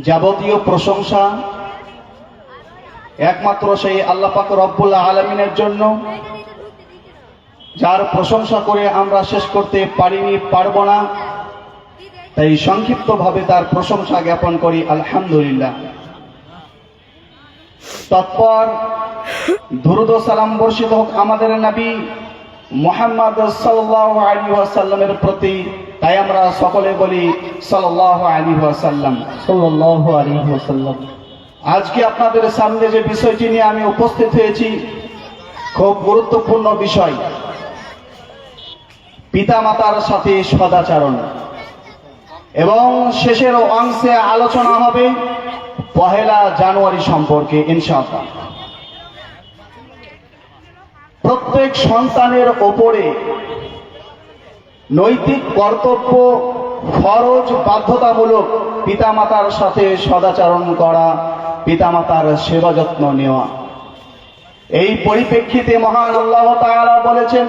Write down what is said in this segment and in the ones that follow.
যাবতীয় প্রশংসা একমাত্র সেই আল্লাহ পাক রব্বুল আলামিনের জন্য, যার প্রশংসা করে আমরা শেষ করতে পারবো না। তাই সংক্ষিপ্তভাবে তার প্রশংসা জ্ঞাপন করি আলহামদুলিল্লাহ। তৎপর দুরূদ ও সালাম বর্ষিত হোক আমাদের নবী মুহাম্মদ সাল্লাল্লাহু আলাইহি ওয়াসাল্লামের প্রতি। তাই আমরা সকলে বলি সাল্লাল্লাহু আলাইহি ওয়াসাল্লাম, সাল্লাল্লাহু আলাইহি ওয়াসাল্লাম। আজকে আপনাদের সামনে যে বিষয়টি নিয়ে আমি উপস্থিত হয়েছি, খুব গুরুত্বপূর্ণ বিষয়, পিতামাতার সাথে সদাচরণ। এবং শেষের অংশে আলোচনা হবে 1 জানুয়ারি সম্পর্কে ইনশাআল্লাহ। প্রত্যেক সন্তানের ওপরে নৈতিক কর্তব্য, ফরজ, বাধ্যতামূলক পিতামাতার সাথে সদাচরণ করা, পিতামাতার সেবা যত্ন নেওয়া। এই পরিপ্রেক্ষিতে মহান আল্লাহ তাআলা বলেছেন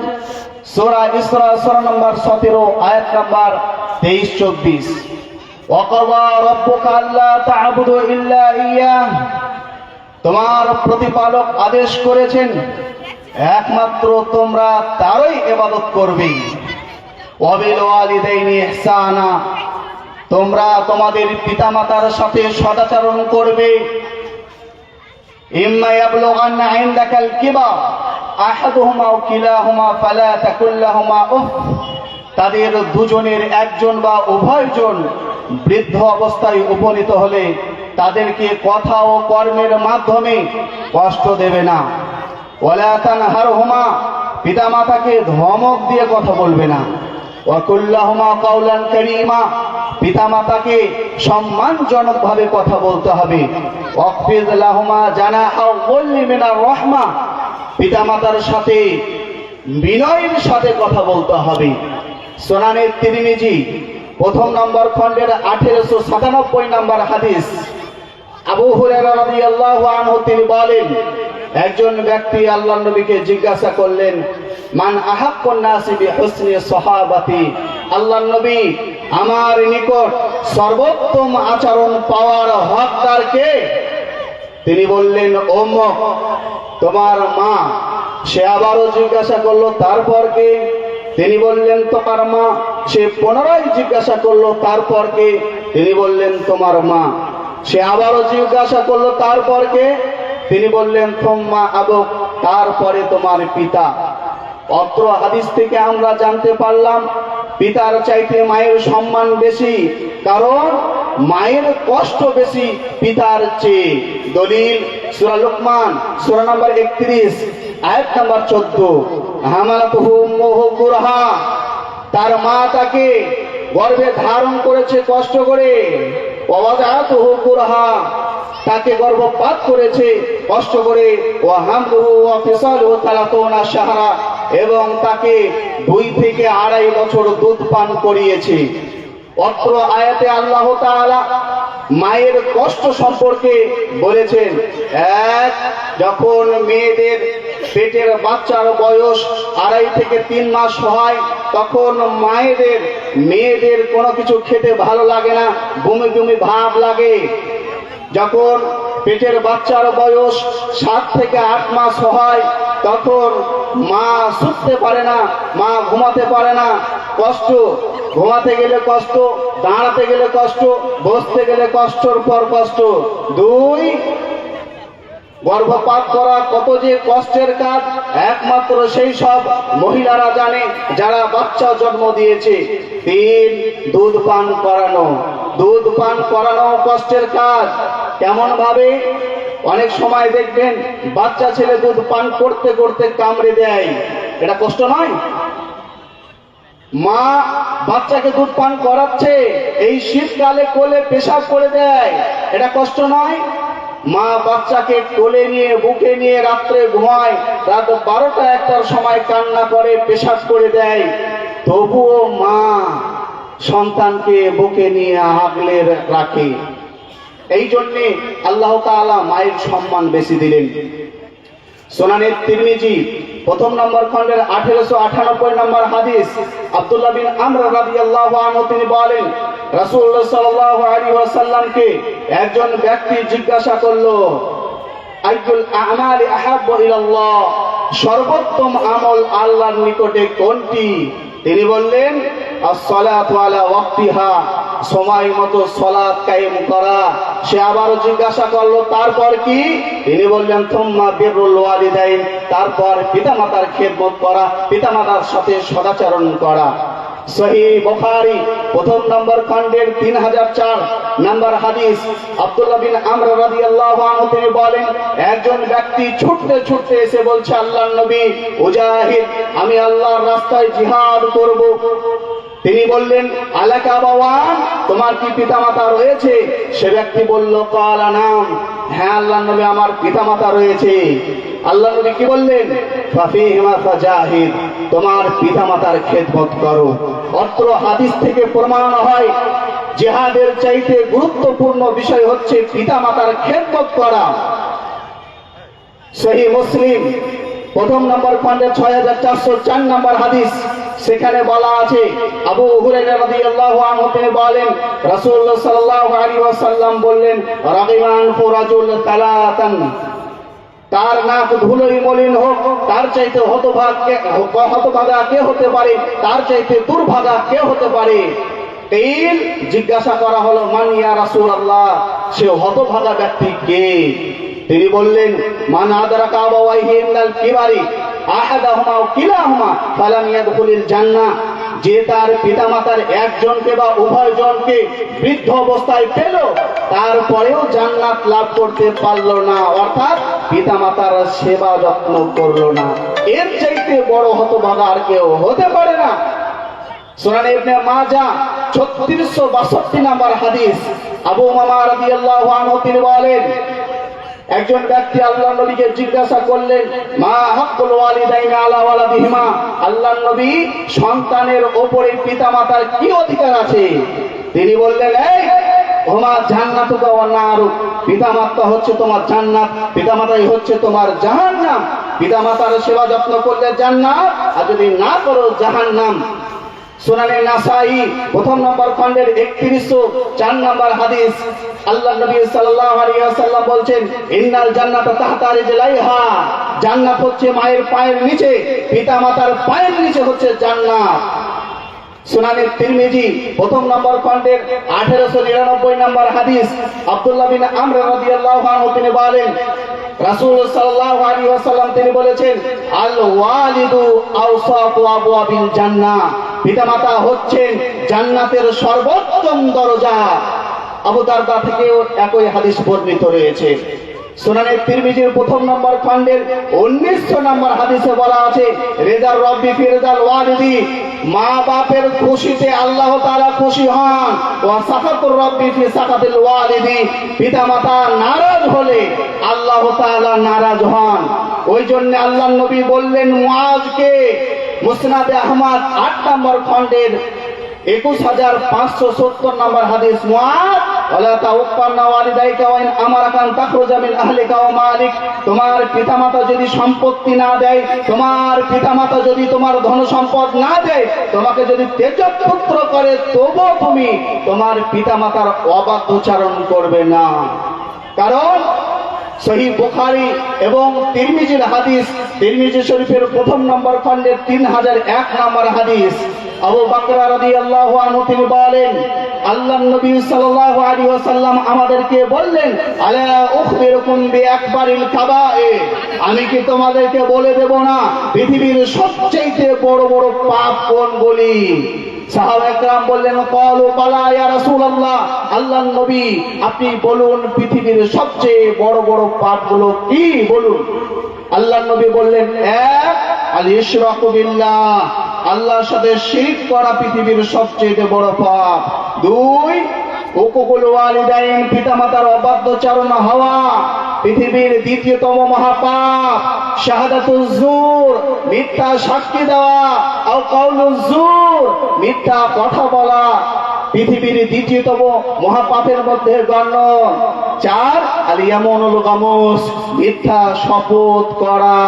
সূরা ইসরা সূরা নম্বর 17 আয়াত নম্বর 23-24, ওয়াকাযা রাব্বুকা আল্লা তা'বুদু ইল্লা ইয়্যাহ, তোমার প্রতিপালক আদেশ করেছেন একমাত্র তোমরা তারই ইবাদত করবে। ওয়াবিল ওয়ালিদাইনি ইহসানা, তোমরা তোমাদের পিতামাতার সাথে সদাচরণ করবে। ইম্মা ইয়াবলুগান্না ইনদাকাল কিবার আহাদুহুমা আও কিলাহুমা ফালা তাকুল লাহুমা উফ, তাদের দুজনের একজন বা উভয়জন বৃদ্ধ অবস্থায় উপনীত হলে তাদেরকে কথা ও কর্মের মাধ্যমে কষ্ট দেবে না। ওয়ালা তানহারহুমা, পিতামাতাকে ধমক দিয়ে কথা বলবে না। ওয়া কুল লাহুমা কাওলান কারীমা, পিতামাতাকে সম্মানজনকভাবে কথা বলতে হবে। ওয়াকফিদ লাহুমা জানাহা যুল্লি মিনার রাহমা, পিতামাতার সাথে বিনয়ের সাথে কথা বলতে হবে। সুনানে তিরমিজি প্রথম নম্বর খণ্ডের 1897 নম্বর হাদিস, আবু হুরায়রা রাদিয়াল্লাহু আনহু তিনি বলেন, একজন ব্যক্তি আল্লাহর নবীকে জিজ্ঞাসা করলেন, মান আহাক্কুন নাসি বিহুসনি সাহাবাতি, আল্লাহর নবী আমার নিকট সর্বোত্তম আচরণ পাওয়ার হকদার কে? তিনি বললেন, অমুক, তোমার মা। সে আবারও জিজ্ঞাসা করলো, তারপর কে? তিনি বললেন, তোমার মা। সে পুনরায় জিজ্ঞাসা করলো, তারপর কে? তিনি বললেন, তোমার মা। সে আবারও জিজ্ঞাসা করলো, তারপর কে? তিনি বললেন, সুম্মা আবুক, তারপরে তোমার পিতা। অত্র হাদিস থেকে আমরা জানতে পারলাম পিতার চাইতে মায়ের সম্মান বেশি, কারণ মায়ের কষ্ট বেশি পিতার চেয়ে। দলিল সূরা লুকমান সূরা নম্বর 31 আয়াত নম্বর 14, হামালাতুহু উম্মুহু কুরহা, তার মা তাকে গর্ভে ধারণ করেছে কষ্ট করে। ওয়াদাআতুহু কুরহা, তাকে গর্ভপাত করেছে কষ্ট করে। ওয়া হামলুহু ওয়া ফিসালুহু 30 শাহরা, এবং তাকে 2 থেকে 2.5 বছর দুধ পান করিয়েছে। অত্র আয়াতে আল্লাহ তাআলা মায়ের কষ্ট সম্পর্কে বলেছেন, এক, যখন মেয়েদের পেটের বাচ্চার বয়স 2.5 থেকে 3 মাস হয়, তখন মেয়েদের কোনো কিছু খেতে ভালো লাগে না, বমি বমি ভাব লাগে। যখন পেটের বাচ্চার বয়স 7 থেকে 8 মাস হয়, তখন মা শুতে পারে না, মা ঘুমাতে পারে না, কষ্ট, ঘুমাতে গেলে কষ্ট, দাঁড়াতে গেলে কষ্ট, বসতে গেলে কষ্টর পর কষ্ট। 2, গর্ভপাত করা কত যে কষ্টের কাজ একমাত্র সেই সব মহিলারা জানে যারা বাচ্চা জন্ম দিয়েছে। 3, দুধ পান করানো কষ্টের কাজ। কেমন ভাবে? অনেক সময় দেখবেন বাচ্চা ছেলে দুধ পান করতে করতে কামড়ে দেয়, এটা কষ্ট নয়? মা বাচ্চাকে দুধ পান করাচ্ছে, এই শীতকালে কোলে পেশাব করে দেয়, এটা কষ্ট নয়? মা বাচ্চাকে কোলে নিয়ে বুকে নিয়ে রাত্রে ঘুমায়, রাত 12টা-1টার সময় কান্না করে, পেশাব করে দেয়, তবুও মা সন্তানকে বুকে নিয়ে আগলে রাখে। এই জন্যে আল্লাহ তাআলা মায়ের সম্মান বেশি দিলেন। সুনানে তিরমিজি প্রথম নম্বর খণ্ডের 1898 নম্বর হাদিস। আব্দুল্লাহ বিন আমর রাদিয়াল্লাহু আনহু তিনি বলেন, রাসূলুল্লাহ সাল্লাল্লাহু আলাইহি ওয়াসাল্লামকে একজন ব্যক্তি জিজ্ঞাসা করলো, আইয়ুল আমালি আহাব্বু ইলাল্লাহ, সর্বোত্তম আমল আল্লাহর নিকটে কোনটি? তিনি বললেন, as-salatu ala waqtiha, সময় মতো সালাত কায়েম করা। সে আবারও জিজ্ঞাসা করলো, তারপর কি? তিনি বললেন, থুম্মা বিররুল ওয়ালিদাইন, তারপর পিতামাতার খেদমত করা, পিতামাতার সাথে সদাচরণ করা। সহিহ বুখারী প্রথম নম্বর খণ্ডের 3004 নম্বর হাদিস। আব্দুল্লাহ বিন আমর রাদিয়াল্লাহু আনহু তিনি বলেন, একজন ব্যক্তি ছুটতে ছুটতে এসে বলছে, আল্লাহর নবী, উজাহিদ, আমি আল্লাহর রাস্তায় জিহাদ করব। তিনি বললেন, আলাকা আবাওয়ান, তোমার কি পিতামাতা রয়েছে? সে ব্যক্তি বলল, ক্বালা নাম, হ্যাঁ আল্লাহর নবী, আমার পিতামাতা রয়েছে। আল্লাহর নবী কি বললেন? ফাফিহিমা ফাজাহিদ, তোমার পিতামাতার খেদমত করো। অত্র হাদিস থেকে প্রমাণ হয় জিহাদের চাইতে গুরুত্বপূর্ণ বিষয় হচ্ছে পিতামাতার খেদমত করা। সহিহ মুসলিম প্রথম নম্বর খণ্ডে 6404 নম্বর হাদিস। সেখানে বলা আছে, আবু হুরায়রা রাদিয়াল্লাহু আনহু তিনি বলেন, রাসূলুল্লাহ সাল্লাল্লাহু আলাইহি ওয়াসাল্লাম বললেন, রাগিমান ফুরাজুল তালাতান, তার নাক ধুলোই মলিন হোক, তার চাইতে হতভাগা কে হতে পারে? তার চাইতে দুর্ভাগা কে হতে পারে? তিন জিজ্ঞাসা করা হলো, মান ইয়া রাসূলুল্লাহ, সে হতভাগা ব্যক্তি কে? তিনি বললেন, মান আদরাকা আবাওয়াইহি ইনদাল কিবারি আহাদাহুমা আও কিলাহুমা ফালাম ইয়াদখুলিল জান্নাহ, যে তার পিতামাতার একজনকে বা উভয়জনকে বৃদ্ধ অবস্থায় পেল, তারপরেও জান্নাত লাভ করতে পারল না, অর্থাৎ পিতামাতার সেবা যত্ন করল না। এর চাইতে বড় হতভাগা আর কেউ হতে পারে না। সুনান ইবনে মাজাহ 3662 নম্বর হাদিস। আবু উমামা রাদিয়াল্লাহু আনহু তিনি বলেন, একজন ব্যক্তি আল্লাহর নবীকে জিজ্ঞাসা করলেন, মা হাক্কুল ওয়ালিদাইনি আলা ওয়ালাদিহিমা, আল্লাহর নবী, সন্তানের উপরে পিতামাতার কি অধিকার আছে? তিনি বললেন, এই হুমা জান্নাতুকা ওয়া নারু, পিতামাতা হচ্ছে তোমার জান্নাত, পিতামাতাই হচ্ছে তোমার জাহান্নাম। পিতামাতার সেবা যত্ন করলে জান্নাত, আর যদি না করো জাহান্নাম। সুনানে নাসাই প্রথম নম্বর খণ্ডের 3104 নম্বর হাদিস। আল্লাহ নবী সাল্লাল্লাহু আলাইহি ওয়াসাল্লাম বলছেন, ইন্নাল জান্নাতা তাহতা রিজলাইহা, জান্নাত হচ্ছে মায়ের পায়ের নিচে, পিতামাতার পায়ের নিচে হচ্ছে জান্নাত। সুনানে তিরমিজি প্রথম নম্বর খণ্ডের 1899 নম্বর হাদিস। আব্দুল্লাহ বিন আমর রাদিয়াল্লাহু আনহু তিনি বলেন, রাসূল সাল্লাল্লাহু আলাইহি ওয়াসাল্লাম তিনি বলেছেন, আল ওয়ালিদু আওসাতু আবওয়াবিল জান্নাহ, পিতামাতা হচ্ছেন জান্নাতের সর্বোত্তম দরজা। আবু দারদা থেকেও একই হাদিস বর্ণিত রয়েছে। সুনানে তিরমিজির প্রথম নম্বর খণ্ডের 1900 নম্বর হাদিসে বলা আছে, রেজার রব্বি ফি রেজাল ওয়ালিদি, মা বাপের খুশিতে আল্লাহ তাআলা খুশি হন। ওয়া সাখাতুর রব্বি ফি সাখাতিল ওয়ালিদি, পিতামাতা নারাজ হলে আল্লাহ তাআলা নারাজ হন। ওই জন্য আল্লাহর নবী বললেন মুআজকে, মুসনাদে আহমদ 8 নম্বর খণ্ডের 21570 নম্বর হাদিস, মুআজ ওয়ালা তাউক্কানা ওয়ালিদাইকা ওয়া ইন আমারাকা আন তাখরুজা মিন আহলিকা ওয়া মালিক, তোমার পিতামাতা যদি সম্পত্তি না দেয়, তোমার পিতামাতা যদি তোমার ধন সম্পদ না দেয়, তোমাকে যদি তেজপুত্র করে, তবুও তুমি তোমার পিতামাতার অবাধ্যচারণ করবে না। কারণ সহিহ বুখারী এবং তিরমিজির হাদিস, তিরমিজি শরীফের প্রথম নম্বর খণ্ডের 3001 নম্বর হাদিস। আবু বকর রাদিয়াল্লাহু আনহু তিনি বলেন, আল্লাহর নবী সাল্লাল্লাহু আলাইহি ওয়াসাল্লাম আমাদেরকে বললেন, আলা উখবিরুকুম বিআকবারিল কাবায়ের, আমি কি তোমাদেরকে বলে দেব না পৃথিবীর সবচেয়ে বড় বড় পাপ কোনগুলি? সাহাবায়ে কেরাম বললেন, ক্বালু বালা ইয়া রাসূলুল্লাহ, আল্লাহর নবী আপনি বলুন পৃথিবীর সবচেয়ে বড় বড় পাপগুলো কি, বলুন। আল্লাহর নবী বললেন, এক আল ইশরাকু বিল্লাহ, আল্লাহর সাথে শিরক করা পৃথিবীর সবচেয়ে বড় পাপ। দুই হুকুকুল ওয়ালিদাইন, পিতামাতার অবাধ্যচারণ হওয়া পৃথিবীর দ্বিতীয়তম মহাপাপ। শাহাদাতুজ জুর, মিথ্যা সাক্ষী দেওয়া, আও কাউলুজ জুর, মিথ্যা কথা বলা পৃথিবীর দ্বিতীয়তম মহাপাপের মধ্যে গণ্য। চার আল ইয়ামিনুল গামুস, মিথ্যা শপথ করা।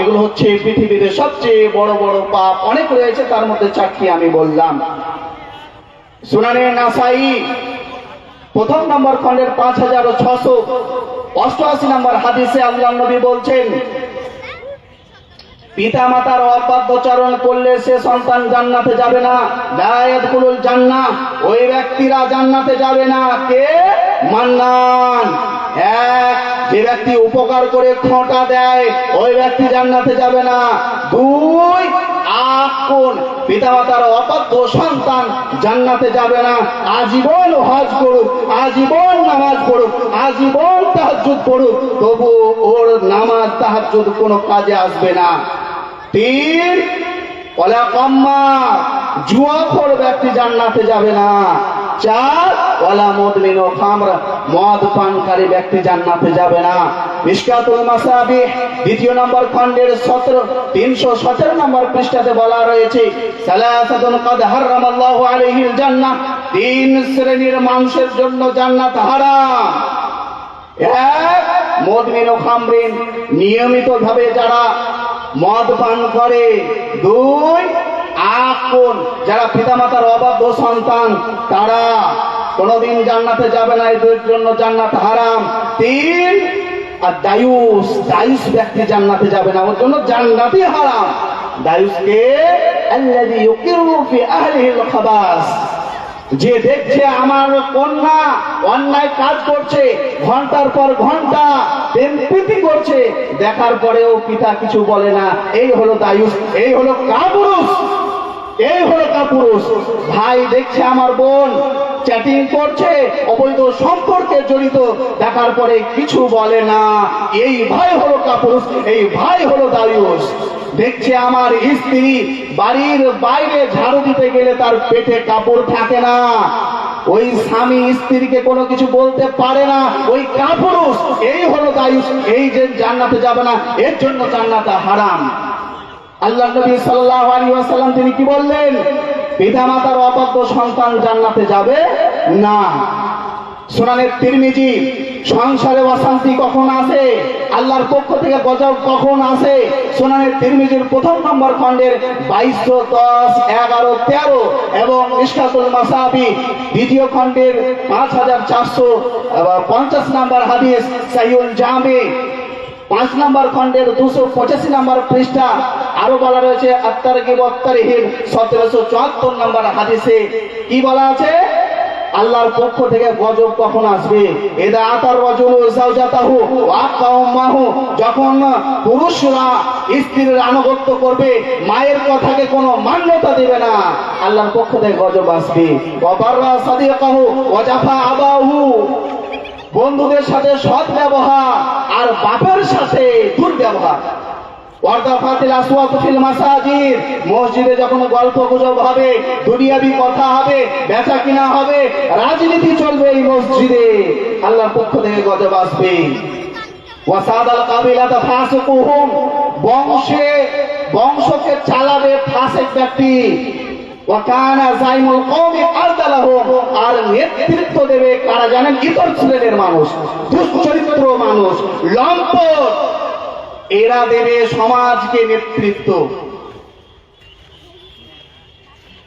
এগুলো হচ্ছে পৃথিবীতে সবচেয়ে বড় বড় পাপ। অনেক রয়েছে, তার মধ্যে 4টি আমি বললাম। সুনানে নাসাই প্রথম নম্বর খণ্ডের 5688 নম্বর হাদিসে আল্লাহ নবী বলছেন, পিতা মাতার অবাধ্যচরণ করলে সে সন্তান জান্নাতে যাবে না। লা ইয়াদখুলুল জান্নাহ, ওই ব্যক্তিরা জান্নাতে যাবে না। কে? মান্নান। এক, যে ব্যক্তি উপকার করে খোঁটা দেয়, ওই ব্যক্তি জান্নাতে যাবে না। দুই, আকুন, পিতা মাতার অবাধ্য সন্তান জান্নাতে যাবে না। আজীবন হজ করুক, আজীবন নামাজ পড়ুক, আজীবন তাহাজ্জুদ পড়ুক, তবু ওর নামাজ তাহাজ্জুদ কোনো কাজে আসবে না। তিন, ওয়ালা কাম্মার, জুয়াখোর ব্যক্তি জান্নাতে যাবে না। চার, ওয়ালা মুদমিনু খামর, মদ পানকারী ব্যক্তি জান্নাতে যাবে না। মিশকাতুল মাসাবিহ দ্বিতীয় নম্বর খণ্ডের 317 নম্বর পৃষ্ঠাতে বলা রয়েছে, সালাসাতুন কাদ হারামাল্লাহু আলাইহিল জান্নাহ, 3 শ্রেণীর মানুষের জন্য জান্নাত হারাম। এক, মুদমিনু খামরিন, নিয়মিতভাবে যারা মদ পান করে। দুই, আকুন, যারা পিতামাতার অবাধ্য সন্তান, তারা কোনোদিন জান্নাতে যাবে না, এদের জন্য জান্নাত হারাম। তিন, আর দায়ুস, দায়ুস ব্যক্তি জান্নাতে যাবে না, ওর জন্য জান্নাতই হারাম। দায়ুসকে আল্লাযী ইউকিরু ফি আহলিহিল খাবাস, যে দেখছে আমার কন্যা অন্যায় কাজ করছে, ঘন্টার পর ঘন্টা প্রেমপ্রীতি করছে, দেখার পরেও পিতা কিছু বলে না, এই হলো দায়ুস, এই হলো কাপুরুষ, এই হলো কাপুরুষ। ভাই দেখছে আমার বোন চ্যাটিং করছে, অবৈধ সম্পর্কে জড়িত, দেখার পরে কিছু বলে না, এই ভাই হলো কাপুরুষ, এই ভাই হলো দায়ুস। দেখছে আমার স্ত্রী বাড়ির বাইরে ঝাড়ু দিতে গেলে তার পেটে কাপড় থাকে না, ওই স্বামী স্ত্রীকে কোনো কিছু বলতে পারে না, ওই কাপুরুষ, এই হলো দায়ুস, এই যে জান্নাতে যাবে না, এর জন্য জান্নাত হারাম। আল্লাহ নবী সাল্লাল্লাহু আলাইহি ওয়াসাল্লাম তিনি কি বললেন? পিতামাতার অবাধ্য সন্তান জান্নাতে যাবে না। সুনানে তিরমিজি, সংসারে অশান্তি কখন আসে, আল্লাহর পক্ষ থেকে গজব কখন আসে? সুনানে তিরমিজির প্রথম নম্বর খণ্ডের 2210, 11, 13 এবং মিশকাতুল মাসাবিহ দ্বিতীয় খণ্ডের 5450 নম্বর হাদিস, সাহিহুল জামি 5 নম্বর খণ্ডের 285 নম্বর পৃষ্ঠা আরো বলা রয়েছে, আত-তারগিব ওয়াত-তারহিব 1774 নম্বর হাদিসে কি বলা আছে? আল্লাহর পক্ষ থেকে গজব কখন আসবে? এদা আতার রাজুলু যাওজাতাহু ওয়া কাওমাহু, যখন পুরুষরা স্ত্রীর আনুগত্য করবে, মায়ের কথাকে কোনো মান্যতা দেবে না, আল্লাহর পক্ষ থেকে গজব আসবে। ওয়া বাররা সাদিকাহু ওয়া জাফা আবাহু, বন্ধুদের সাথে সৎ ব্যবহার আর বাপের সাথে দুর্ব্যবহার। ওয়ারদাফাতিল আসওয়াত ফিল মাসাজিদ, মসজিদে যখন গল্প গুজব হবে, দুনিয়াবি কথা হবে, বেচা কিনা হবে, রাজনীতি চলবে এই মসজিদে, আল্লাহর পক্ষ থেকে গজব আসবে। ওয়াসাদাল কাবিলাতা ফাসিকুহুম, বংশকে চালাবে ফাসিক ব্যক্তি। ওয়াকানা যাইমুল কওমি আরদালাহুম, আর নেতৃত্ব দেবে কারা জানেন? ইতর শ্রেণীর মানুষ, দুশ্চরিত্র মানুষ, লম্পট, এরা দেবে সমাজকে নেতৃত্ব।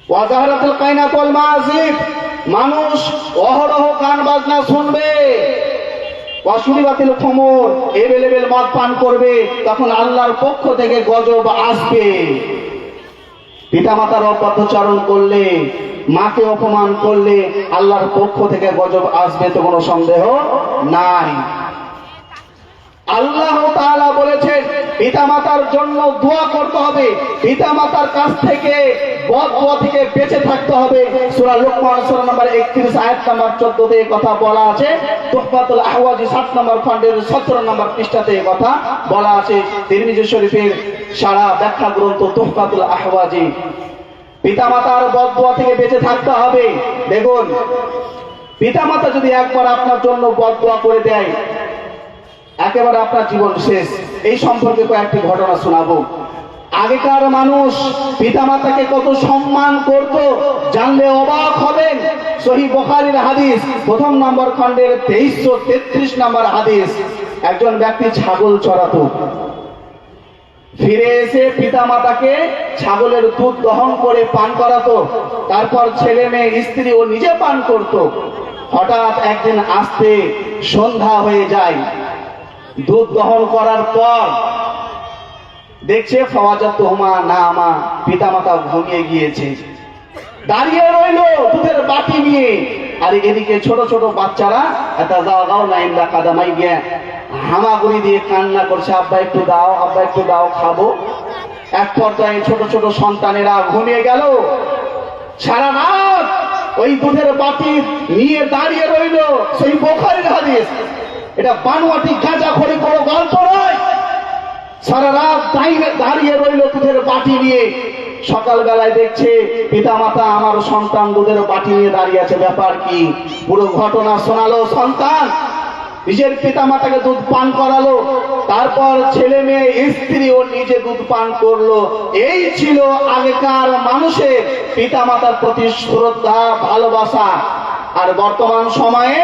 ওয়াজাহারাতুল কায়নাত ওয়াল মাযিব, মানুষ অহরহ গান বাজনা শুনবে। ওয়াশুরিবাতিল খুমুর, এভেলেবেল মদ পান করবে, তখন আল্লাহর পক্ষ থেকে গজব আসবে। পিতামাতার অবাধ্যচারণ করলে, মাকে অপমান করলে আল্লাহর পক্ষ থেকে গজব আসবে, তো কোনো সন্দেহ নাই। আল্লাহ তাআলা বলেছেন পিতামাতার জন্য দোয়া করতে হবে, পিতামাতার কাছ থেকে বদদোয়া থেকে বেঁচে থাকতে হবে। সূরা লুকমান সূরা নম্বর 31 আয়াত নম্বর 14 তে কথা বলা আছে। তুহফাতুল আহওয়াজি 7 নম্বর খণ্ডের 17 নম্বর পৃষ্ঠাতে কথা বলা আছে। তিরমিজি শরীফের সারা ব্যাখ্যা গ্রন্থ তুহফাতুল আহওয়াজি। পিতামাতার বদদোয়া থেকে বেঁচে থাকতে হবে। দেখুন, পিতামাতা যদি একবার আপনার জন্য বদদোয়া করে দেয়, একেবারে আপনার জীবন শেষ। এই সম্পর্কে কয়েকটি ঘটনা শোনাবো। আগেকার মানুষ পিতামাতাকে কত সম্মান করত, জানলে অবাক হবেন। সহিহ বুখারীর হাদিস, প্রথম নম্বর খণ্ডের 2333 নম্বর হাদিস। একজন ব্যক্তি ছাগল চড়াতো, ফিরে এসে পিতা মাতাকে ছাগলের দুধ দহন করে পান করাতো, তারপর ছেলে মেয়ে স্ত্রী ও নিজে পান করত। হঠাৎ একদিন আসতে সন্ধ্যা হয়ে যায়। দুধ দহন করার পর দেখছে ফাওয়াজাতুহুমা নামা, পিতা মাতা ঘুমিয়ে গিয়েছে। দাঁড়িয়ে রইল দুধের বাটি নিয়ে, আর এদিকে ছোট ছোট বাচ্চারা একটা জাগাও নাইন্দা কাদামাই গিয়ে হামাগুড়ি দিয়ে কান্না করছে, আব্বা একটু দাও, আব্বা একটু দাও, খাবো। এক পর্যায়ে ছোট ছোট সন্তানেরা ঘুমিয়ে গেল। সারা রাত ওই দুধের বাটি নিয়ে দাঁড়িয়ে রইল। সেই বুখারীর হাদিস, এটা বানোয়াটি গাঁজাখড়ি কোনো গল্প নয়। সারা রাত দাঁড়িয়ে রইল দুধের বাটি নিয়ে। সকালবেলায় দেখছে পিতা মাতা, আমার সন্তান দুধের বাটি নিয়ে দাঁড়িয়ে আছে, ব্যাপার কি? পুরো ঘটনা শোনালো সন্তান, নিজের পিতা মাতাকে দুধ পান করালো, তারপর ছেলে মেয়ে স্ত্রী ও নিজে দুধ পান করলো। এই ছিল আগেকার মানুষের পিতা মাতার প্রতি শ্রদ্ধা, ভালোবাসা। আর বর্তমান সময়ে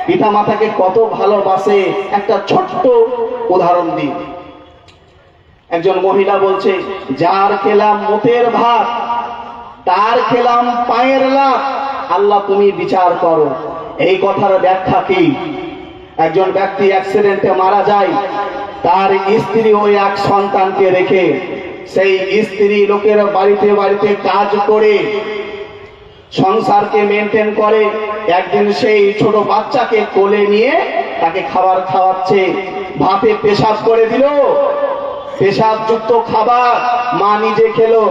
পিতা মাতাকে কত ভালোবাসে একটা ছোট্ট উদাহরণ দিই। একজন মহিলা বলছে, যার খেলাম মুতের ভাত, তার খেলাম পায়ের লাত, আল্লাহ তুমি বিচার করো। এই কথার ব্যাখ্যা কি? একজন ব্যক্তি অ্যাক্সিডেন্টে মারা যায়, তার স্ত্রী ওই এক সন্তানকে রেখে, সেই স্ত্রী লোকের বাড়িতে বাড়িতে কাজ করে সংসারকে মেনটেন করে। একদিন সেই ছোট বাচ্চাকে কোলে নিয়ে তাকে খাবার খাওয়াচ্ছে। ভাতে পেশাব করে দিল, পেশাবযুক্ত খাবার মা নিজে খেলো,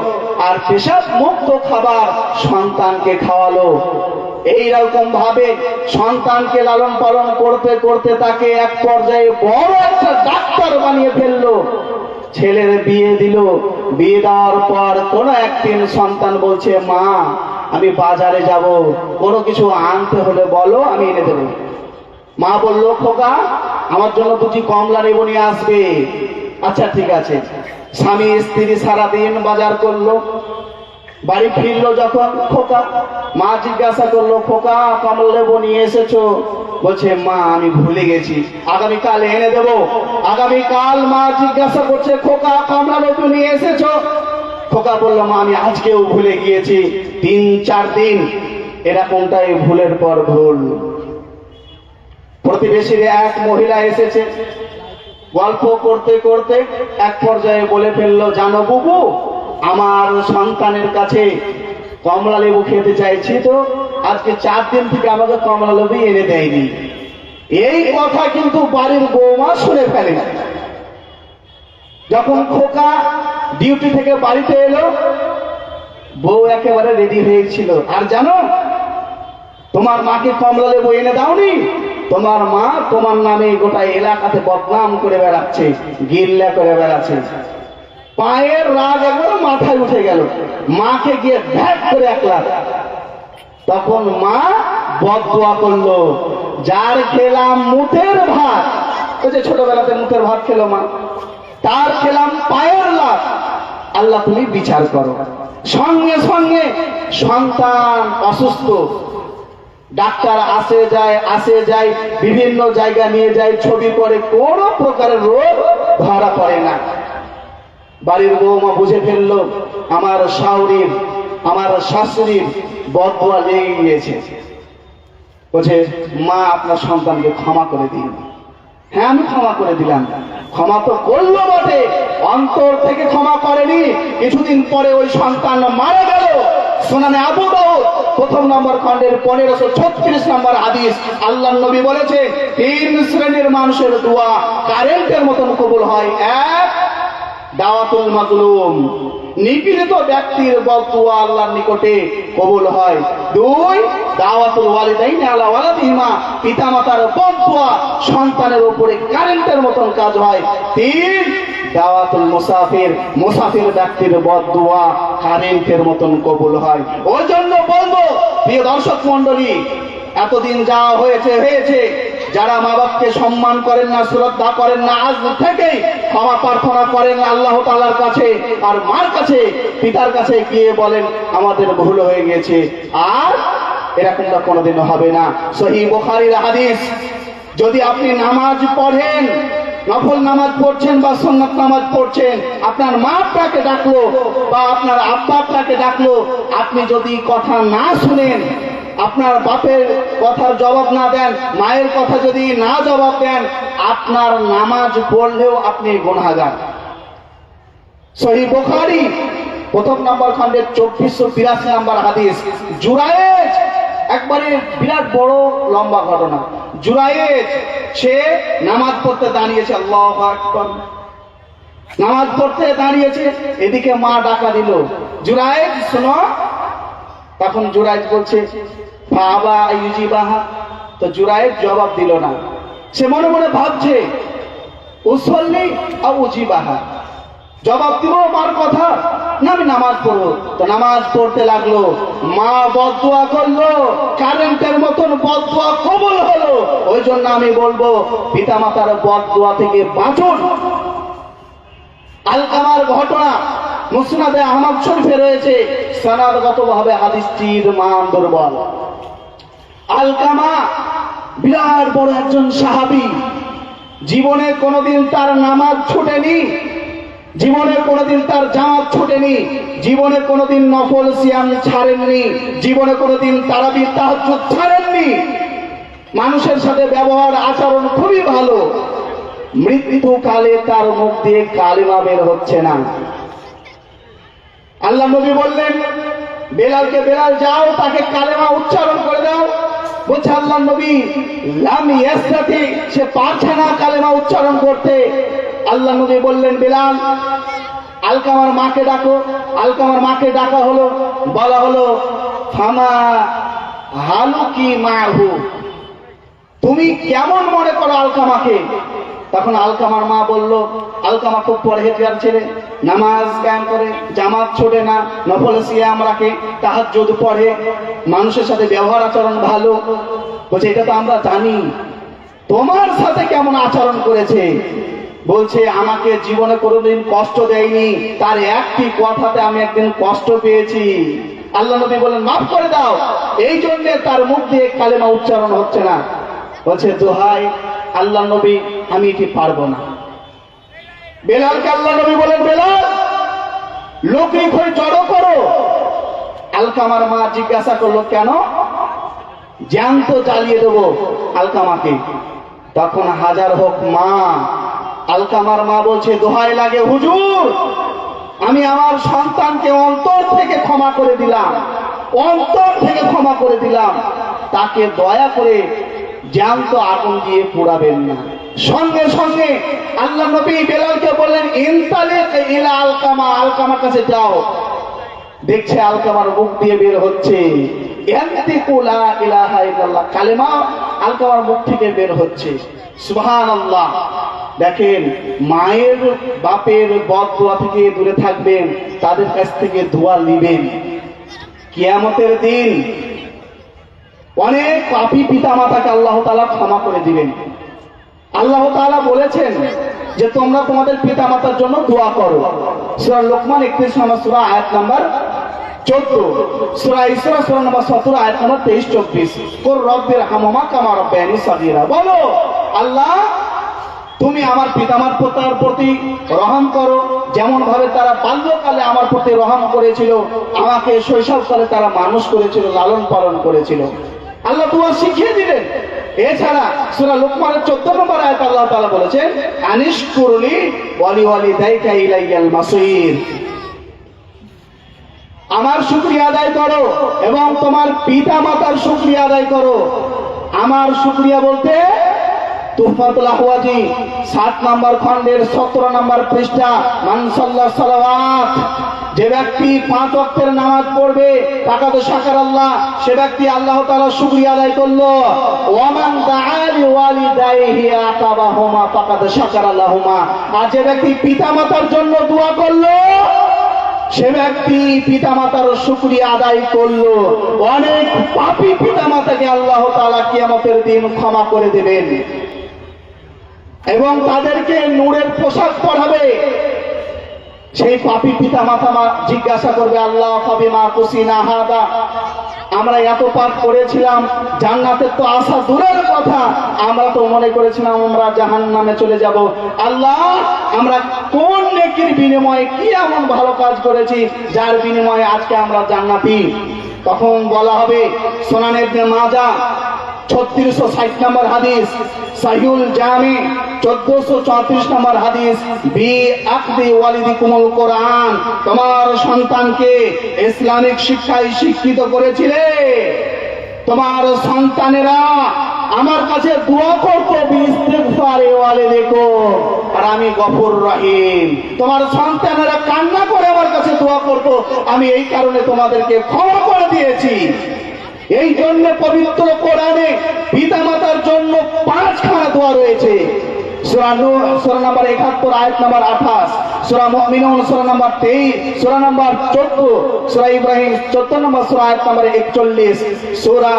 আর পেশাব মুক্ত খাবার সন্তানকে খাওয়ালো। এইরকম ভাবে সন্তানকে লালন পালন করতে করতে তাকে এক পর্যায়ে বড় একটা ডাক্তার বানিয়ে ফেললো। ছেলের বিয়ে দিল। বিয়ে দেওয়ার পর কোন একদিন সন্তান বলছে, মা আমি বাজারে যাব, কোনো কিছু আনতে হলে বলো, আমি এনে দেবো। মা বলল, খোকা আমার জন্য দুটি কমলা লেবু নিয়ে আসবে। আচ্ছা ঠিক আছে। স্বামী স্ত্রী সারাদিন বাজার করলো, বাড়ি ফিরলো যখন, খোকা, মা জিজ্ঞাসা করলো, খোকা কমলা লেবু নিয়ে এসেছো? বলছে, মা আমি ভুলে গেছি, আগামীকাল এনে দেবো। আগামীকাল মা জিজ্ঞাসা করছে, খোকা কমলা লেবু নিয়ে এসেছো? খোকা বললো, মা আমি আজকেও ভুলে গিয়েছি। 3-4 দিন এরকমটাই ভুলের পর ভুল। প্রতিবেশীর এক মহিলা এসেছে, গল্প করতে করতে এক পর্যায়ে বলে ফেললো, জানো বুবু, আমার সন্তানের কাছে কমলা লেবু খেতে চাইছি, তো আজকে 4 দিন থেকে আমাকে কমলা লেবু এনে দেয়নি। এই কথা কিন্তু বাড়ির বৌমা শুনে ফেলে। যখন খোকা ডিউটি থেকে বাড়িতে এলো, বউ একেবারে রেডি হয়েছিল, আর জানো তোমার মাকে কমলা লেবু এনে দাওনি, তোমার মা তোমার নামে গোটা এলাকাতে বদনাম করে বেড়াচ্ছে, গিল্লা করে বেড়াচ্ছে। পায়ের রাগ একবার মাথায় উঠে গেল, মাকে গিয়ে ভ্যাট করে এক লাথ। তখন মা বদদোয়া করলো, যার খেলাম মুতের ভাত, ওই যে ছোটবেলাতে মুতের ভাত খেলো মা, তার খেলাম পায়ের লাথ, আল্লাহ তুমি বিচার করো। সঙ্গে সঙ্গে সন্তান অসুস্থ, ডাক্তার আসে যায়, বিভিন্ন জায়গা নিয়ে যায়, ছবি করে, কোন প্রকারের রোগ ধরা পড়ে না। বাড়ির বৌমা বুঝে ফেললো আমার শাশুড়ির, আমার শাশুড়ির বদদোয়া লেগে গিয়েছে। বলছে, মা আপনার সন্তানকে ক্ষমা করে দিন। হ্যাঁ আমি ক্ষমা করে দিলাম। ক্ষমা তো করলো বটে, অন্তর থেকে ক্ষমা করেনি। কিছুদিন পরে ওই সন্তান মারা গেল। সুনানে আবু দাউদ 1 নম্বর খণ্ডের 1536 নম্বর হাদিস, আল্লাহর নবী বলেছে 3 শ্রেণীর মানুষের দোয়া কারেন্টের মতন কবুল হয়। 1, দাওয়াতুল মাজলুম, নিপীড়িত ব্যক্তির বদদোয়া আল্লাহর নিকটে কবুল হয়। 2, দাওয়াতুল ওয়ালিদাইন আলা ওয়ালাদিহিমা, পিতামাতার বদদোয়া সন্তানের উপরে কারেন্টের মতন কাজ হয়। 3, দাওয়াতুল মুসাফির, মুসাফির ব্যক্তির বদদোয়া কারেন্টের মতন কবুল হয়। ওই জন্য বলবো প্রিয় দর্শক মণ্ডলী, এতদিন যা হয়েছে, যারা মা বাপকে সম্মান করেন না, শ্রদ্ধা করেন না, আজ থেকেই ক্ষমা প্রার্থনা করেন আল্লাহ তাআলার কাছে, আর মার কাছে, পিতার কাছে গিয়ে বলেন আমাদের ভুল হয়ে গেছে, আর এরকমটা কোনোদিনও হবে না। সহিহ বুখারীর হাদিস, যদি আপনি নামাজ পড়েন, নফল নামাজ পড়ছেন বা সুন্নাত নামাজ পড়ছেন, আপনার মা আপনাকে ডাকলো বা আপনার আব্বা আপনাকে ডাকলো, আপনি যদি কথা না শুনেন, আপনার বাপের কথার জবাব না দেন, মায়ের কথা যদি না জবাব দেন, আপনার নামাজ পড়লেও আপনি গুনাহগার। সহিহ বুখারী প্রথম নম্বর খণ্ডের 2482 নম্বর হাদিস। জুরায়েজ, একবারে বিরাট বড় লম্বা ঘটনা। জুরায়েজ সে নামাজ পড়তে দাঁড়িয়েছে, আল্লাহু আকবার, নামাজ পড়তে দাঁড়িয়েছে, এদিকে মা ডাকা দিল, জুরায়েজ শোনো। তখন জুরায়েজ বলছে বাবা ইউজিবাহা, তো জুরায়েজ জবাব দিল না। সে মনে মনে ভাবছে উসল্লি আও উজিবাহা, জবাব দিব মার কথা না আমি নামাজ পড়বো। তো নামাজ পড়তে লাগলো, মা বদদুয়া করলো, কারেন্টের মতন বদদুয়া কবুল হলো। ওই জন্য আমি বলবো পিতামাতার বদদুয়া থেকে বাঁচুন। আলকামার ঘটনা মুসনাদে আহমদ শরীফে রয়েছে, সনদগতভাবে হাদিসটির মান দুর্বল। আলকামা বিরাট বড় একজন সাহাবী, জীবনে কোনোদিন তার নামাজ ছুটেনি, জীবনে কোনোদিন তার জামাত ছুটেনি, জীবনে কোনোদিন নফল সিয়াম ছাড়েননি, জীবনে কোনোদিন তারাবি তাহাজ্জুদ ছাড়েননি। মানুষের সাথে ব্যবহার আচরণ খুবই ভালো। মৃত্যুকালে তার মুখ দিয়ে কালিমা বের হচ্ছে না। আল্লাহ নবী বললেন বেলালকে, বেলাল যাও তাকে কালেমা উচ্চারণ করে দাও। বলছে আল্লাহ নবী লাম ইয়াস্তাতি, সে পারছে না কালেমা উচ্চারণ করতে। আল্লাহ নবী বললেন বেলাল আলকামার মাকে ডাকো। আলকামার মাকে ডাকা হলো, বলা হলো ফামা হালুকি মাহু, তুমি কেমন মনে করো আলকামাকে? তখন আলকামার মা বলল আলকামা খুব পরহেজগার ছেলে, নামাজ কায়েম করে, জামাত ছোটে না, নফল সিয়াম রাখে, তাহাজ্জুদ পড়ে, মানুষের সাথে ব্যবহার আচরণ ভালো। বলছে এটা তো আমরা জানি, তোমার সাথে কেমন আচরণ করেছে? বলছে আমাকে জীবনে কোনোদিন কষ্ট দেয়নি, তার একটি কথাতে আমি একদিন কষ্ট পেয়েছি। আল্লাহ নবী বলেন মাফ করে দাও, এই জন্য তার মুখ দিয়ে কালেমা উচ্চারণ হচ্ছে না। বলছে দোহাই আল্লাহ নবী আমি এটি পারবো না। বেলালকে আল্লাহ নবী বলেন বেলাল লোকই হয়ে জড়ো করো। আলকামার মা জিজ্ঞাসা করলো কেন? জ্যান্ত জ্বালিয়ে দেবো আলকামাকে। তখন হাজার হোক মা, আলকামার মা বলছে দোহাই লাগে হুজুর, আমি আমার সন্তানকে অন্তর থেকে ক্ষমা করে দিলাম, অন্তর থেকে ক্ষমা করে দিলাম, তাকে দয়া করে জ্যান্ত আগুন দিয়ে পোড়াবেন না। সঙ্গে সঙ্গে আল্লাহ নবী বেলালকে বললেন ইনতালিক ইলা আলকামা, আলকামার কাছে যাও। দেখছে আলকামার মুখ দিয়ে বের হচ্ছে ইয়ান্তিকু লা ইলাহা ইল্লাল্লাহ, কালেমা আলকামার মুখ থেকে বের হচ্ছে। সুবহানাল্লাহ। দেখেন মায়ের বাপের বদদুয়া থেকে দূরে থাকবেন, তাদের কাছ থেকে দোয়া নেবেন। কিয়ামতের দিন অনেক পাপী পিতা মাতাকে আল্লাহ তাআলা ক্ষমা করে দিবেন। আল্লাহ তাআলা বলেছেন যে তোমরা তোমাদের পিতা মাতার জন্য দোয়া করো। সূরা লোকমান 31 নম্বর সূরা আয়াত নাম্বার 14, সূরা ইসরা সূরা নম্বর 17 আয়াত নম্বর 23-24। কুর রব্বির হামমা কামা রাব্বায়ানি সাগীরা, বলো আল্লাহ তুমি আমার পিতামাতার প্রতি রহম করো, যেমন ভাবে তারা বাল্যকালে আমার প্রতি রহম করেছিল, আমাকে শৈশবকালে তারা মানুষ করেছিল, লালন পালন করেছিল। আল্লাহ দোয়া শিখিয়ে দিলেন। এছাড়া সূরা লোকমানের 14 নম্বর আয়াতে আল্লাহ তাআলা বলেছেন আনিশকুরলি ওয়ালি ওয়ালিদাইকা ইলাইয়াল মাসীর, আমার শুকরিয়া আদায় করো এবং তোমার পিতা মাতার শুকরিয়া আদায় করো। আমার শুকরিয়া বলতে তুহফাতুল আহওয়াজি 7 নম্বর খণ্ডের 17 নম্বর পৃষ্ঠা, মান সাল্লাল্লাহু সালাওয়াত, যে ব্যক্তি 5 ওয়াক্তের নামাজ পড়বে ফাকাদ শাকার আল্লাহ, সে ব্যক্তি আল্লাহ তাআলার শুকরিয়া আদায় করলো। ওয়া মান দাআ লিওয়ালিদাইহি আতাবাহুমা ফাকাদ শাকার আল্লাহুমা, আর যে ব্যক্তি পিতামাতার জন্য দোয়া করলো সে ব্যক্তি পিতামাতার শুকরিয়া আদায় করলো। অনেক পাপী পিতামাতাকে আল্লাহ তাআলা কিয়ামতের দিন ক্ষমা করে দেবেন এবং তাদেরকে নূরের পোশাক পরাবে। সেই পাপী পিতা মাতা জিজ্ঞাসা করবে আল্লাহ ফাবিমা কুসিনা হাদা, আমরা এত পাপ করেছিলাম, জান্নাতের তো আশা দূরের কথা, আমরা তো মনে করেছিলাম আমরা জাহান্নামে চলে যাব। আল্লাহ, আমরা কোন নেকির বিনিময়ে কি এমন ভালো কাজ করেছি যার বিনিময়ে আজকে আমরা জান্নাতি? তখন বলা হবে, সুনান ইবনে মাজাহ 3660 নম্বর হাদিস, সহিহুল জামি 1434 নম্বর হাদিস, বি আকদি ওয়ালিদিকুমুল কোরআন, তোমার সন্তানকে ইসলামিক শিক্ষায় শিক্ষিত করেছিলে, তোমার সন্তানেরা আমার কাছে দোয়া করতো বিইস্তিগফারে ওয়ালিদিকুম, আর আমি গফুর রহিম। তোমার সন্তানেরা কান্না করে আমার কাছে দোয়া করতো, আমি এই কারণে তোমাদেরকে ক্ষমা করে দিয়েছি। এই জন্য পবিত্র কোরআনে পিতামাতার জন্য 5খানা দোয়া রয়েছে। সূরা নূহ সূরা নাম্বার 71 আয়াত নাম্বার 28, সূরা মুমিনুন সূরা নাম্বার 23, সূরা নাম্বার 14, সূরা ইব্রাহিম 14 নম্বর সূরা আয়াত নাম্বার 41, সূরা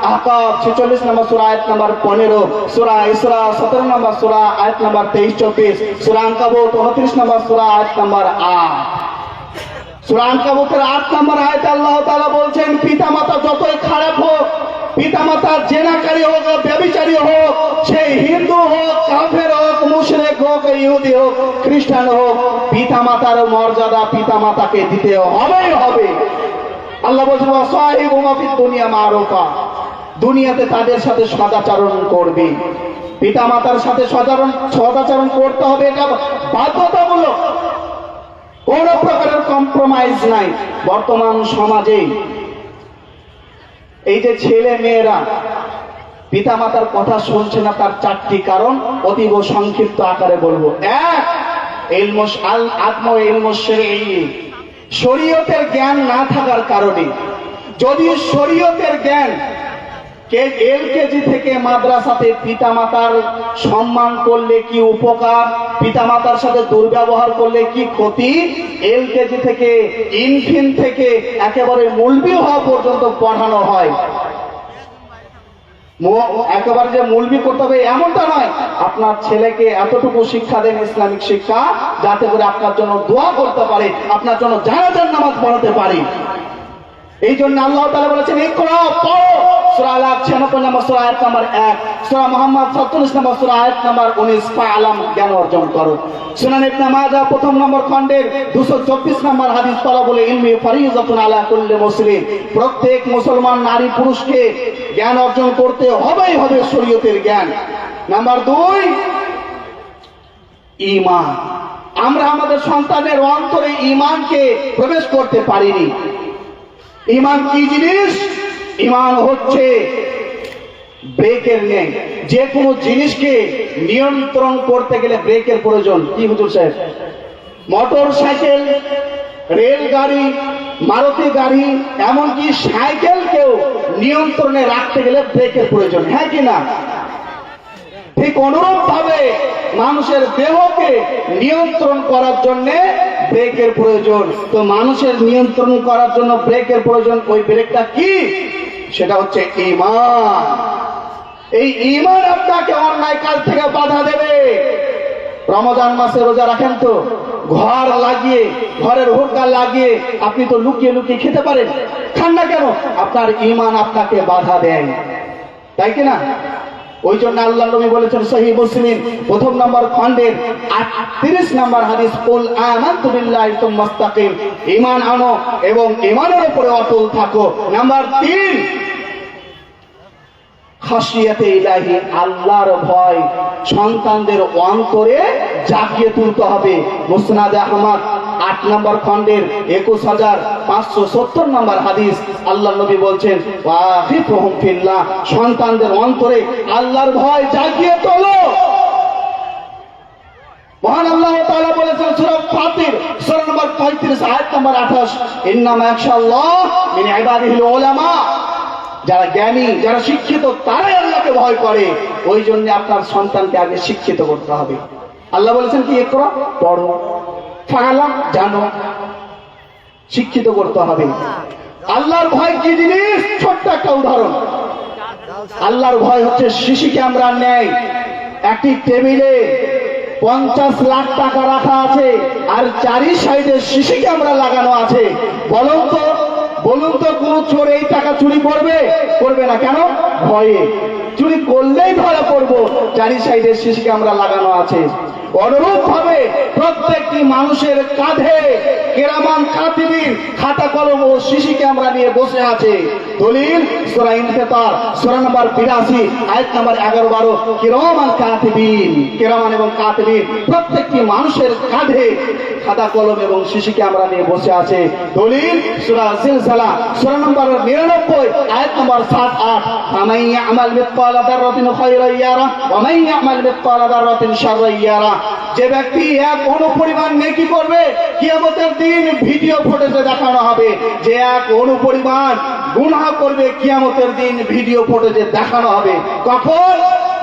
আহকাফ 46 নম্বর সূরা আয়াত নাম্বার 15, সূরা ইসরা 17 নম্বর সূরা আয়াত নাম্বার 23-24, সূরা আনকাবুত 29 নম্বর সূরা আয়াত নাম্বার 8। সূরা আনকাবুতের 8 নম্বর আয়াতে আল্লাহ তাআলা বলছেন, পিতামাতা যতই খারাপ হোক, পিতামাতা জেনাকারী হোক, ব্যভিচারী হোক, সে হিন্দু হোক, কাফের হোক, মুশরিক হোক, ইহুদি হোক, খ্রিস্টান হোক, পিতামাতার মর্যাদা পিতামাতাকে দিতে হবে। আল্লাহ বলছেন, ওয়াসাহিবুহুমা ফিদ দুনিয়া মারুফা, দুনিয়াতে তাদের সাথে সদাচরণ করবে। পিতামাতার সাথে সদাচরণ করতে হবে, এটা বাধ্যতামূলক, কোন প্রকারের কম্প্রোমাইজ নাই। বর্তমান সমাজে এই যে ছেলে মেয়েরা পিতামাতার কথা শুনছে না, তার 4টি কারণ অতীব সংক্ষিপ্ত আকারে বলবো। 1, শরীয়তের জ্ঞান না থাকার কারণে। যদি শরীয়তের জ্ঞান, এলকেজি থেকে মাদ্রাসাতে পিতামাতার সম্মান করলে কি উপকার, পিতামাতার সাথে দুর্ব্যবহার করলে কি ক্ষতি, এলকেজি থেকে ইনফিন থেকে একেবারে মৌলবি হওয়া পর্যন্ত পড়ানো হয়। একেবারে যে মৌলবি করতে হবে এমনটা নয়, আপনার ছেলেকে এতটুকু শিক্ষা দেন, ইসলামিক শিক্ষা, যাতে করে আপনার জন্য দোয়া করতে পারে, আপনার জন্য জানাজার নামাজ পড়াতে পারে। এই জন্য আল্লাহ তাআলা বলেছেন, ইকরা, পড়ো। সূরা আলাক 96 নম্বর সূরা আয়াত নাম্বার 1, সূরা মুহাম্মদ 47 নম্বর সূরা আয়াত নাম্বার 19, ফাআলাম, জ্ঞান অর্জন করো। সুনান ইবনে মাজাহ 1ম নম্বর খণ্ডের 224 নম্বর হাদিস, তলাবুল ইলমি ফরিজাতুন আলা কুল্লি মুসলিম, প্রত্যেক মুসলমান নারী পুরুষকে জ্ঞান অর্জন করতে হবে শরীয়তের জ্ঞান। নাম্বার 2, ঈমান। আমরা আমাদের সন্তানের অন্তরে ঈমানকে প্রবেশ করতে পারিনি। ঈমান কি জিনিস? ঈমান হচ্ছে ব্রেকের ন্যায়। যে কোনো জিনিসকে নিয়ন্ত্রণ করতে গেলে ব্রেকের প্রয়োজন। কি হুজুর সাহেব? মোটর সাইকেল, রেলগাড়ি, মারুতি গাড়ি, এমনকি সাইকেলকেও নিয়ন্ত্রণে রাখতে গেলে ব্রেকের প্রয়োজন, হ্যাঁ কি না? ঠিক অনুরূপ ভাবে মানুষের দেহকে নিয়ন্ত্রণ করার জন্য ব্রেকের প্রয়োজন। তো মানুষের নিয়ন্ত্রণ করার জন্য ব্রেকের প্রয়োজন। ওই ব্রেকটা কি? সেটা হচ্ছে ঈমান। এই ঈমান আপনাকে অন্যায় কাজ থেকে বাধা দেবে। রমজান মাসে রোজা রাখেন তো, ঘর লাগিয়ে, ঘরের হুক্কা লাগিয়ে আপনি তো লুকিয়ে লুকিয়ে খেতে পারেন, খান না কেন? আপনার ঈমান আপনাকে বাধা দেয়, তাই কিনা? ওই জন্য আল্লাহ নবী বলেছেন, সহিহ মুসলিম 1ম নম্বর খণ্ডের 38 নম্বর হাদিস, কুল আমানতু বিল্লাহি সুম্মা ইসতাকিম, ঈমান আনো এবং ঈমানের উপরে অটল থাকো। নাম্বার 3, খাশিয়াতে ইলাহি, আল্লাহর ভয় সন্তানদের অন্তরে জাগিয়ে তুলতে হবে। মুসনাদ আহমদ 8 নম্বর খণ্ডের 21570 নম্বর হাদিস, আল্লাহ নবী বলছেন, ওয়াখিফুহুম ফিল্লাহ, সন্তানদের অন্তরে আল্লাহর ভয় জাগিয়ে তোলো। মহান আল্লাহ তাআলা বলেছেন সূরা ফাতির সূরা নম্বর 35 আয়াত নম্বর 28, ইন্নামা ইয়াখশাল্লাহ মিন ইবাদিহিল উলামা, যারা জ্ঞানী, যারা শিক্ষিত, তারাই আল্লাহকে ভয় করে। ওই জন্য আপনার সন্তানকে আগে শিক্ষিত করতে হবে। আল্লাহ বলেছেন কি? ইকরা, পড়ো, ফাআলাম, জানো, শিক্ষিত করতে হবে। আল্লাহর ভয় কি জিনিস? ছোট্ট একটা উদাহরণ। আল্লাহর ভয় হচ্ছে সিসি ক্যামেরার ন্যায়। একটি টেবিলে 50 লাখ টাকা রাখা আছে আর 4 সাইডে সিসি ক্যামেরা লাগানো আছে। বলুন তো বলুন তো কোন চোর এই টাকা চুরি করবে? করবে না। কেন? ভয়ে। চুরি করলেই ধরা পড়বো। চারি সাইডে সিসি ক্যামেরা লাগানো আছে। অনুরূপ ভাবে প্রত্যেকটি মানুষের কাঁধে কেরামান কাতিবিন খাতা কলম ও সিসি ক্যামেরা নিয়ে বসে আছে। দলিল সূরা ইনফিতার সূরা নম্বর 82 আয়াত নম্বর 11-12। কিরামান কাতিবিন, কেরামান এবং কাতিবিন প্রত্যেকটি মানুষের কাঁধে খাতা কলম এবং সিসি ক্যামেরা নিয়ে বসে আছে। দলিল সূরা জিলজালা সূরা নম্বর 99 আয়াত নম্বর 7-8। ফামান ইয়ামাল মিসকালা দাররাতিন খায়রান ইয়ারা ওয়া মান ইয়ামাল মিসকালা দাররাতিন শাররান ইয়ারা। যে ব্যক্তি এক অনুপরিমাণ নেকি করবে, কিয়ামতের দিন ভিডিও ফুটেজে দেখানো হবে। যে এক অনুপরিমাণ গুনাহ করবে, কিয়ামতের দিন ভিডিও ফুটেজে দেখানো হবে। কখন?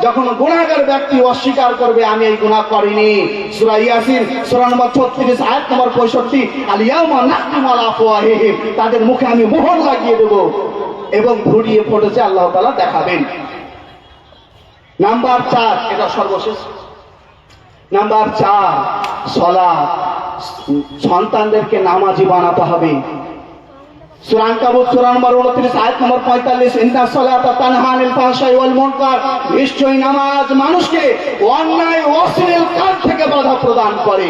যখন গুনাহগার ব্যক্তি অস্বীকার করবে আমি এই গুনাহ করিনি। সূরা ইয়াসিন সূরা নম্বর 36 আয়াত নম্বর 65। আল ইয়াউমা নাখতিমু আলা আফওয়াহিহিম, তাদের মুখে আমি মোহর লাগিয়ে দেব এবং ভিডিও ফুটেজে আল্লাহ তাআলা দেখাবেন। নাম্বার 4, এটা সর্বশেষ। নাম্বার 4, সালাত। সন্তানদেরকে নামাজি বানাতে হবে। সূরা আনকাবুত সূরা নম্বর 29 আয়াত নম্বর 45। ইন্নাস সালাতা তানহা আনিল ফাহশাই ওয়াল মুনকার, নিশ্চয়ই নামাজ মানুষকে অন্যায় অশ্লীল কাজ থেকে বাধা প্রদান করে,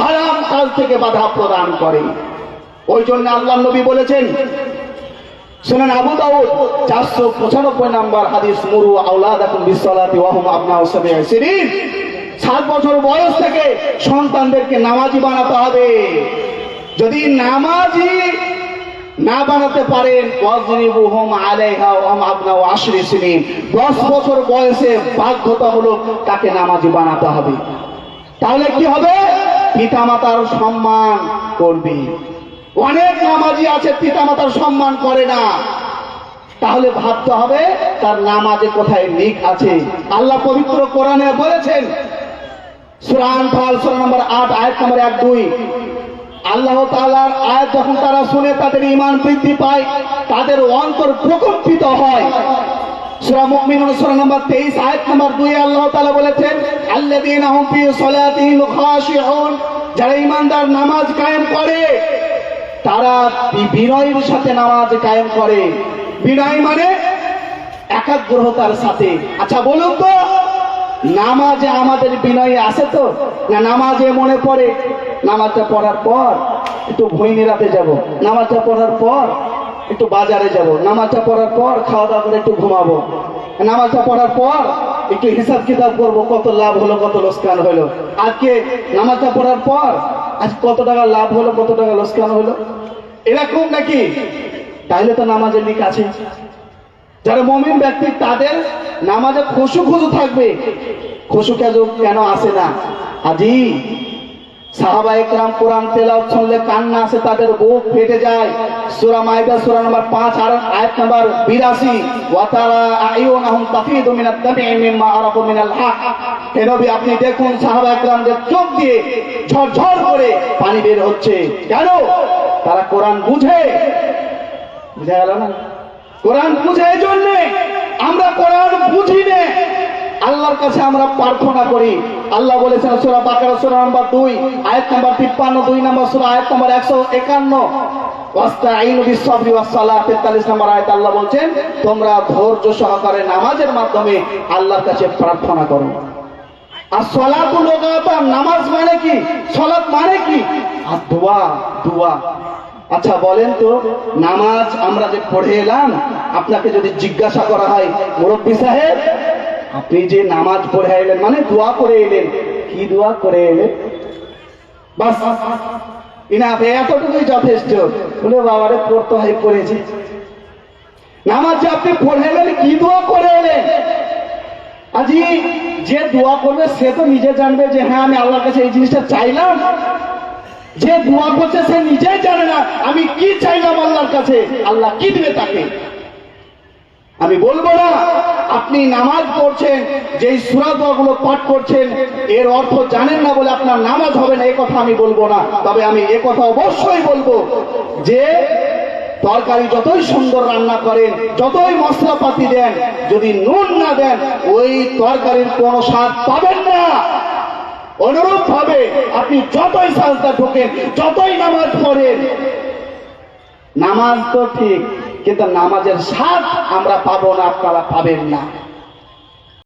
হারাম কাজ থেকে বাধা প্রদান করে। ওই জন্য আল্লাহর নবী বলেছেন, সুনান আবু দাউদ 495 নম্বর হাদিস, মুরু আওলাদাকুম বিসসালাতি ওয়া হুম আবনাউ সাবঈ সিনিন। 7 বছর বয়স থেকে সন্তানদেরকে নামাজি বানাতে হবে। যদি নামাজি না বানাতে পারেন, ওয়াজরিবুহুম আলাইহা ওয়া হুম আবনাউ 10 সিনিন, 10 বছর বয়সে বাধ্যতামূলক তাকে নামাজি বানাতে হবে। তাহলে কি হবে? পিতামাতার সম্মান করবে। অনেক নামাজি আছে পিতামাতার সম্মান করে না। তাহলে ভাবতে হবে তার নামাজে কোথায় লিক আছে। আল্লাহ পবিত্র কোরআনে বলেছেন, সূরা আনফাল সূরা নম্বর 8 আয়াত নম্বর 1-2। আল্লাহ তাআলার আয়াত যখন তারা শুনে তাদের ঈমান বৃদ্ধি পায়, তাদের অন্তর প্রকম্পিত হয়। সূরা মুমিনুন সূরা নম্বর 23 আয়াত নম্বর 2 আল্লাহ তাআলা বলেছেন, আল্লাযীনা হুম ফি সালাতিহিম খাশিউন, যারা ঈমানদার নামাজ কায়েম করে তারা বিনয়ের সাথে নামাজ কায়েম করে। বিনয় মানে একাগ্রতার সাথে। আচ্ছা বলুন তো, নামাজে আমাদের বিনয় আছে তো? না নামাজে মনে পড়ে নামাজটা পড়ার পর একটু ভৈনিরাতে যাব, নামাজটা পড়ার পর একটু বাজারে যাব, নামাজটা পড়ার পর খাওয়া দাওয়া করে একটু ঘুমাবো, নামাজটা পড়ার পর একটু হিসাব কিতাব করবো, কত লাভ হলো কত লোকসান হলো, আজকে নামাজটা পড়ার পর আজ কত টাকা লাভ হলো কত টাকা লোকসান হলো, এরকম নাকি? তাইলে তো নামাজের লিক আছে। যারা মুমিন ব্যক্তি তাদের নামাজে খুশু থাকবে। খুশু কেন আসে না? আজি সাহাবায়ে কেরাম কোরআন তেলাওয়াত শুনলে কান্না আসে, তাদের বুক ফেটে যায়। সূরা মাইদা সূরা নম্বর 5 আর আয়াত নম্বর 82। ওয়া তারা আয়ুনাহুম তাফিদু মিনাত দামি মিম্মা আরাফু মিনাল হক। হে নবী, আপনি দেখুন সাহাবায়ে কেরামদের চোখ দিয়ে ঝরঝর করে পানি বের হচ্ছে। কেন? তারা কোরআন বুঝে। বুঝা গেল না? কোরআন বুঝে। এই জন্য আমরা কোরআন বুঝি না, আল্লাহর কাছে আমরা প্রার্থনা করি। আল্লাহ বলেছেন সূরা বাকারা সূরা নম্বর 2 আয়াত নম্বর 53, 2 নম্বর সূরা আয়াত নম্বর 151, ওয়াস্তাঈনু বিস-সাবরি ওয়াস-সালাহ 43 নম্বর আয়াত আল্লাহ বলেন তোমরা ধৈর্য সহকারে নামাজের মাধ্যমে আল্লাহর কাছে প্রার্থনা করো। আর সালাতুল লুগাতান, নামাজ মানে কি? সালাত মানে কি? আর দোয়া। আচ্ছা বলেন তো, নামাজ আমরা যে পড়ে এলাম, আপনাকে যদি জিজ্ঞাসা করা হয়, মুরব্বী সাহেব আপনি যে নামাজ পড়ে এলেন মানে দোয়া করে এলেন, কি দোয়া করে এলেন? বাস ইনাফ, এতটুকুই যথেষ্ট। বলে বাবারে পড়তে হয়, পড়েছি। নামাজ যে আপনি পড়ে এলেন, কি দোয়া করে এলেন? আজি যে দোয়া করবে সে তো নিজে জানবে যে হ্যাঁ আমি আল্লাহর কাছে এই জিনিসটা চাইলাম। যে দোয়া করছে সে নিজেই জানে না আমি কি চাইলাম আল্লাহর কাছে, আল্লাহ কি দিবে তাকে। আমি বলবো না আপনি নামাজ পড়ছেন, যেই সূরা দোয়াগুলো পাঠ করছেন এর অর্থ জানেন না বলে আপনার নামাজ হবে না, এই কথা আমি বলবো না। তবে আমি এ কথা অবশ্যই বলবো যে তরকারি যতই সুন্দর রান্না করেন, যতই মশলাপাতি দেন, যদি নুন না দেন ওই তরকারির কোনো স্বাদ পাবেন না। অনুরূপ ভাবে আপনি যতই সাজদা ঢোকেন, যতই নামাজ পড়েন, নামাজ তো ঠিক, কিন্তু নামাজের স্বাদ আমরা পাবো না, আপনারা পাবেন না।